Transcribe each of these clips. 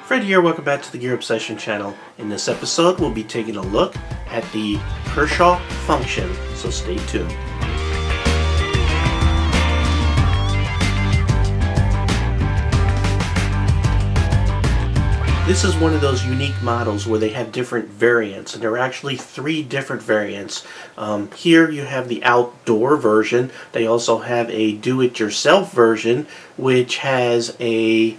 Fred here, welcome back to the Gear Obsession channel. In this episode, we'll be taking a look at the Kershaw Funxion, so stay tuned. This is one of those unique models where they have different variants, and there are actually 3 different variants. Here you have the outdoor version. They also have a do-it-yourself version, which has a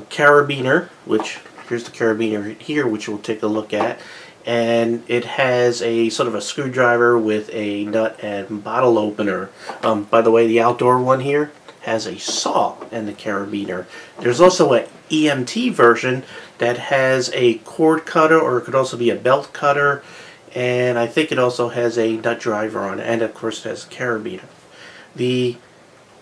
carabiner, which here's the carabiner here, which we'll take a look at, and it has a sort of a screwdriver with a nut and bottle opener. By the way, the outdoor one here has a saw and the carabiner. There's also an EMT version that has a cord cutter, or it could also be a belt cutter, and I think it also has a nut driver on it, and of course it has a carabiner. The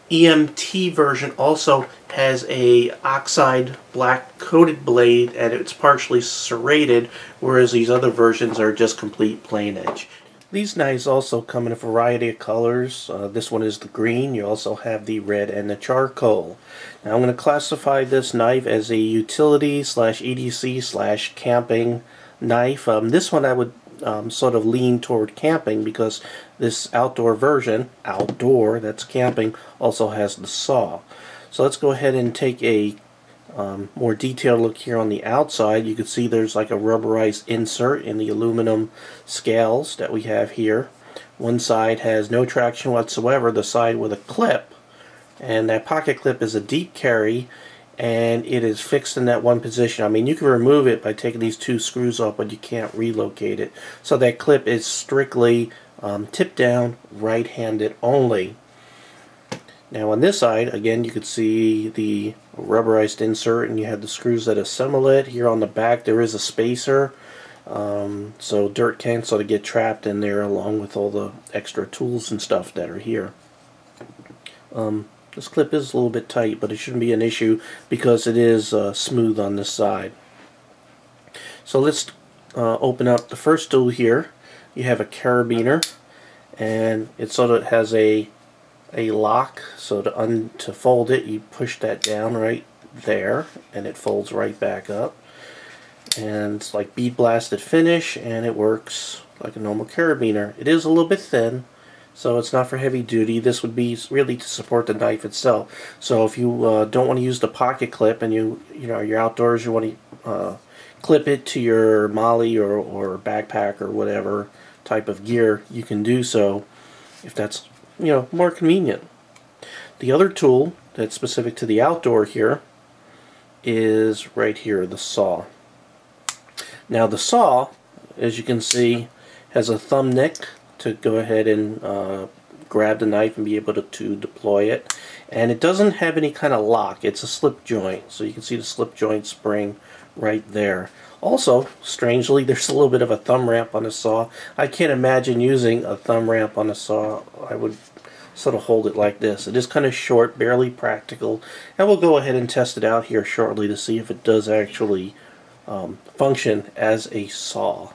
EMT version also has a oxide black coated blade, and it's partially serrated, whereas these other versions are just complete plain edge. These knives also come in a variety of colors. This one is the green. You also have the red and the charcoal. Now I'm going to classify this knife as a utility slash EDC slash camping knife. This one I would sort of lean toward camping, because this outdoor version, that's camping, also has the saw. So let's go ahead and take a more detailed look here on the outside. You can see there's like a rubberized insert in the aluminum scales that we have here. One side has no traction whatsoever, the side with a clip, and that pocket clip is a deep carry, and it is fixed in that one position. I mean, you can remove it by taking these 2 screws off, but you can't relocate it. So that clip is strictly tip down, right-handed only. Now on this side, again, you can see the rubberized insert, and you have the screws that assemble it. Here on the back there is a spacer, so dirt can't sort of get trapped in there, along with all the extra tools and stuff that are here. This clip is a little bit tight, but it shouldn't be an issue because it is smooth on this side. So let's open up the first tool here. You have a carabiner, and it sort of has a lock, so to fold it, you push that down right there, and it folds right back up. And it's like bead blasted finish, and it works like a normal carabiner. It is a little bit thin, so it's not for heavy duty. This would be really to support the knife itself. So if you don't want to use the pocket clip, and you're outdoors, you want to clip it to your molly or backpack or whatever type of gear, you can do so if that's more convenient. The other tool that's specific to the outdoor here is right here, the saw. Now the saw, as you can see, has a thumb nick to go ahead and grab the knife and be able to deploy it, and it doesn't have any kind of lock. It's a slip joint, so you can see the slip joint spring right there. Also, strangely, there's a little bit of a thumb ramp on the saw. I can't imagine using a thumb ramp on a saw. I would sort of hold it like this. It is kind of short, barely practical, and we'll go ahead and test it out here shortly to see if it does actually function as a saw.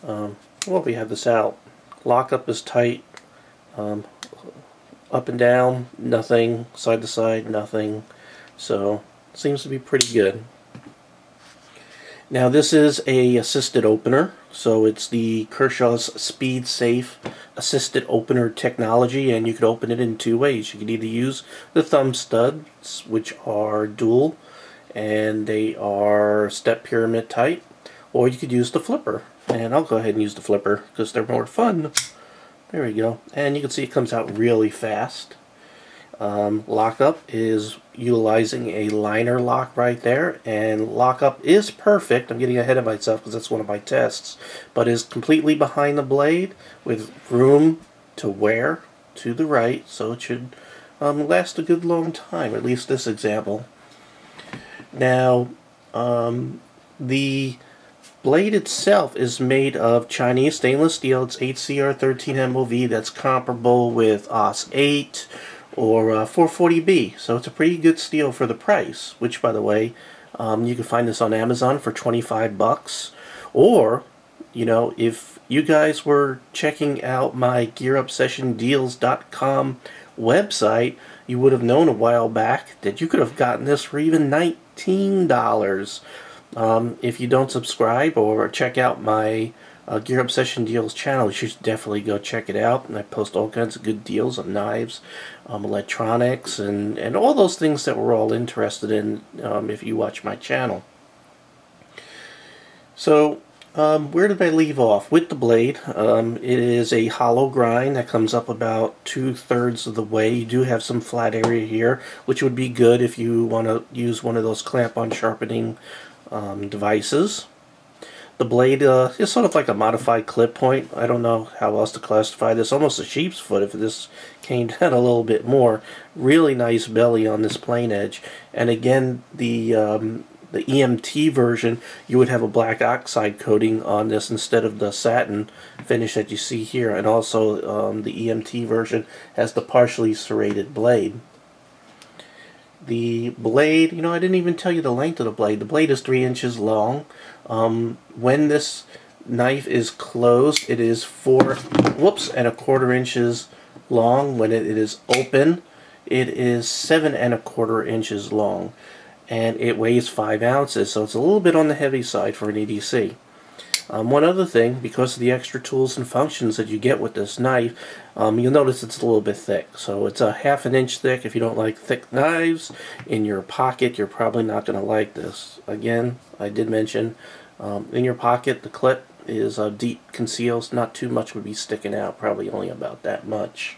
Well, we have this out. Lockup is tight. Up and down, nothing. Side to side, nothing. So, seems to be pretty good. Now this is a assisted opener, so it's the Kershaw's SpeedSafe assisted opener technology, and you could open it in 2 ways. You could either use the Thumbstuds, which are dual, and they are step pyramid type, or you could use the flipper. And I'll go ahead and use the flipper because they're more fun. There we go. And you can see it comes out really fast. Lockup is utilizing a liner lock right there, and lockup is perfect. I'm getting ahead of myself because that's one of my tests, but is completely behind the blade with room to wear to the right, so it should last a good long time, at least this example. Now the blade itself is made of Chinese stainless steel. It's HCR13 MOV. That's comparable with OS 8 or 440B, so it's a pretty good steel for the price, which, by the way, you can find this on Amazon for 25 bucks, or if you guys were checking out my GearObsessionDeals.com website, you would have known a while back that you could have gotten this for even $19. $15. If you don't subscribe or check out my Gear Obsession Deals channel, you should definitely go check it out. And I post all kinds of good deals on knives, electronics, and all those things that we're all interested in if you watch my channel. So, where did I leave off? With the blade, it is a hollow grind that comes up about 2/3 of the way. You do have some flat area here, which would be good if you want to use one of those clamp-on sharpening devices. The blade is sort of like a modified clip point. I don't know how else to classify this. Almost a sheep's foot if this came down a little bit more. Really nice belly on this plain edge. And again, the EMT version, you would have a black oxide coating on this instead of the satin finish that you see here. And also the EMT version has the partially serrated blade. The blade, you know, I didn't even tell you the length of the blade. The blade is 3 inches long. When this knife is closed, it is 4.25 inches long. When it is open, it is 7.25 inches long. And it weighs 5 ounces, so it's a little bit on the heavy side for an EDC. One other thing, because of the extra tools and functions that you get with this knife, you'll notice it's a little bit thick. So it's a 1/2 inch thick. If you don't like thick knives in your pocket, you're probably not going to like this. Again, I did mention, in your pocket, the clip is deep conceals. Not too much would be sticking out, probably only about that much.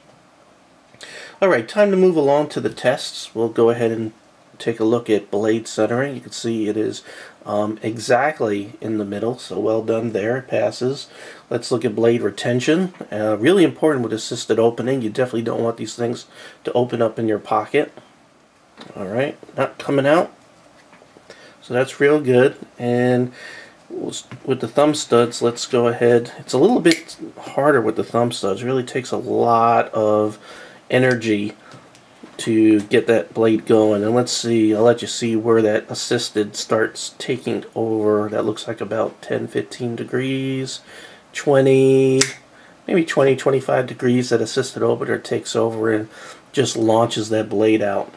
Alright, time to move along to the tests. We'll go ahead and take a look at blade centering. You can see it is exactly in the middle, so well done there. It passes. Let's look at blade retention. Really important with assisted opening. You definitely don't want these things to open up in your pocket. Alright, not coming out. So that's real good. And with the thumb studs, let's go ahead. It's a little bit harder with the thumb studs. It really takes a lot of energy to get that blade going. And let's see, I'll let you see where that assisted starts taking over. That looks like about 10-15 degrees, 20, maybe 20-25 degrees. That assisted opener takes over and just launches that blade out.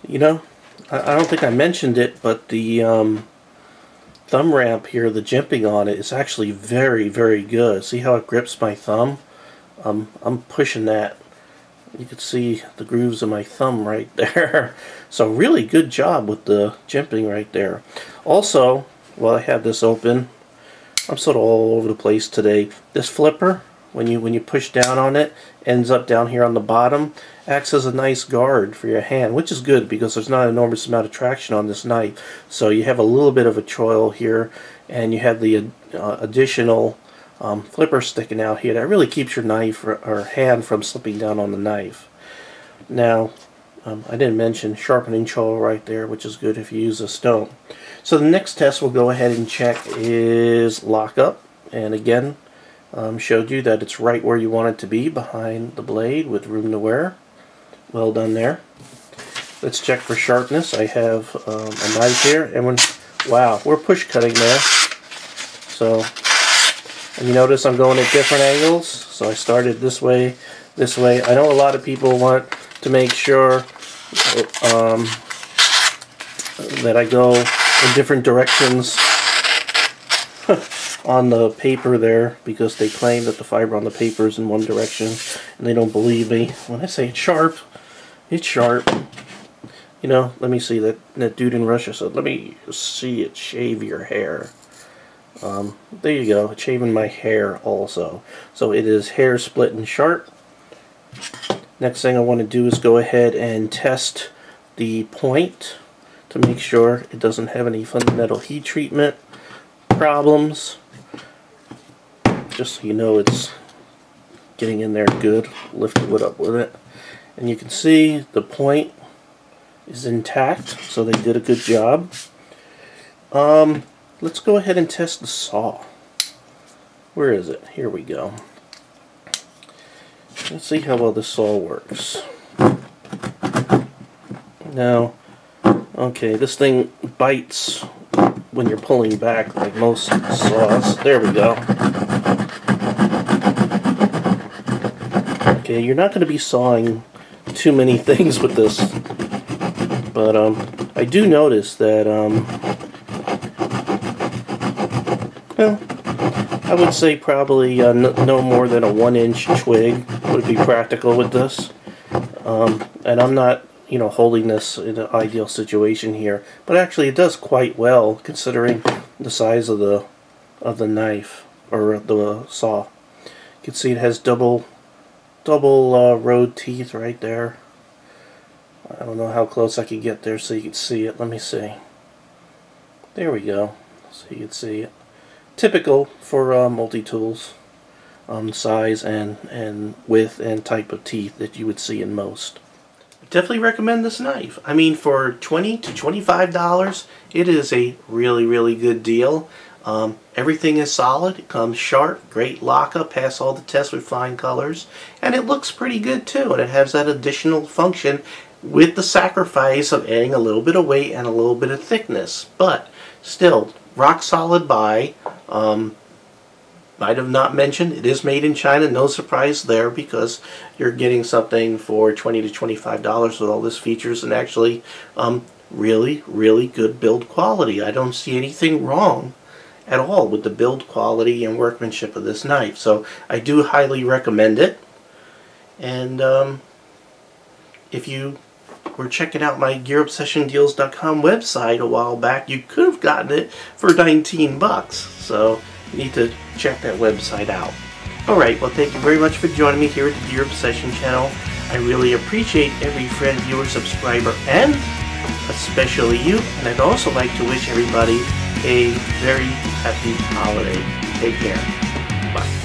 You know, I don't think I mentioned it, but the thumb ramp here, the jimping on it is actually very, very good. See how it grips my thumb? I'm pushing that. You can see the grooves of my thumb right there. So really good job with the jimping right there. Also, while I have this open, I'm sort of all over the place today. This flipper, when you push down on it, ends up down here on the bottom, acts as a nice guard for your hand, which is good because there's not an enormous amount of traction on this knife. So you have a little bit of a choil here, and you have the additional flipper sticking out here that really keeps your knife or hand from slipping down on the knife. Now, I didn't mention sharpening choil right there, which is good if you use a stone. So the next test we'll go ahead and check is lockup, and again, showed you that it's right where you want it to be, behind the blade with room to wear. Well done there. Let's check for sharpness. I have a knife here, and wow, we're push cutting there. So. And you notice I'm going at different angles, so I started this way, this way. I know a lot of people want to make sure that I go in different directions on the paper there, because they claim that the fiber on the paper is in one direction, and they don't believe me. When I say it's sharp, it's sharp. You know, let me see, that dude in Russia said, let me see it shave your hair. There you go, it's shaving my hair also. So it is hair split and sharp. Next thing I want to do is go ahead and test the point to make sure it doesn't have any fundamental heat treatment problems. Just so you know it's getting in there good. Lift the wood up with it. And you can see the point is intact, so they did a good job. Let's go ahead and test the saw. Where is it? Here we go. Let's see how well this saw works. Now, okay, this thing bites when you're pulling back like most saws. There we go. Okay, you're not going to be sawing too many things with this, but I do notice that, well, I would say probably no more than a 1-inch twig would be practical with this. And I'm not, you know, holding this in an ideal situation here, but actually it does quite well considering the size of the knife or the saw. You can see it has double road teeth right there. I don't know how close I could get there so you can see it. Let me see. There we go. So you can see it. Typical for multi-tools, size and width and type of teeth that you would see in most. Definitely recommend this knife. I mean, for $20 to $25, it is a really good deal. Everything is solid. It comes sharp, great lockup, pass all the tests with flying colors, and it looks pretty good too. And it has that additional function with the sacrifice of adding a little bit of weight and a little bit of thickness, but still rock solid buy. Might have not mentioned, it is made in China, no surprise there, because you're getting something for $20 to $25 with all this features and actually really good build quality. I don't see anything wrong at all with the build quality and workmanship of this knife, so I do highly recommend it. And if you were checking out my GearObsessionDeals.com website a while back, you could have gotten it for 19 bucks. So you need to check that website out. Alright, well, thank you very much for joining me here at the Gear Obsession channel. I really appreciate every friend, viewer, subscriber, and especially you. And I'd also like to wish everybody a very happy holiday. Take care. Bye.